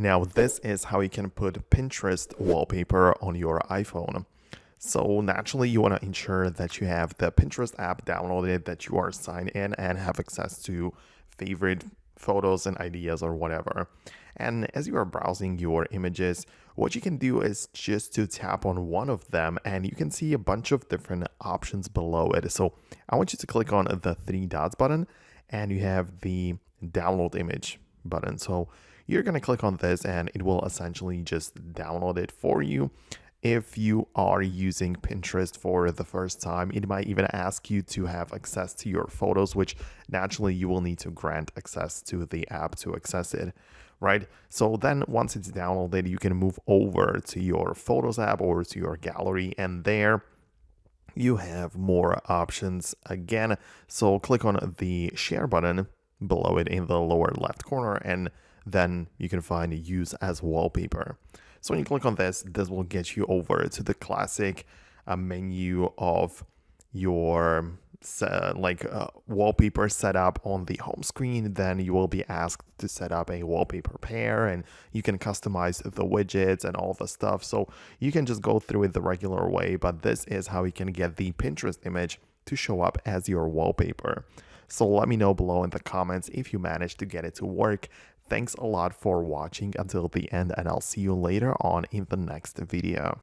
Now, this is how you can put Pinterest wallpaper on your iPhone. So naturally, you want to ensure that you have the Pinterest app downloaded, that you are signed in and have access to favorite photos and ideas or whatever. And as you are browsing your images, what you can do is just to tap on one of them and you can see a bunch of different options below it. So I want you to click on the three dots button and you have the download image button. So you're going to click on this and it will essentially just download it for you. If you are using Pinterest for the first time, it might even ask you to have access to your photos, which naturally you will need to grant access to the app to access it, right? So then once it's downloaded, you can move over to your Photos app or to your gallery, and there you have more options again. So click on the share button below it in the lower left corner, and then you can find use as wallpaper. So when you click on this will get you over to the classic menu of your wallpaper setup on the home screen. Then you will be asked to set up a wallpaper pair and you can customize the widgets and all the stuff. So you can just go through it the regular way, but this is how you can get the Pinterest image to show up as your wallpaper. So let me know below in the comments if you managed to get it to work. Thanks a lot for watching until the end, and I'll see you later on in the next video.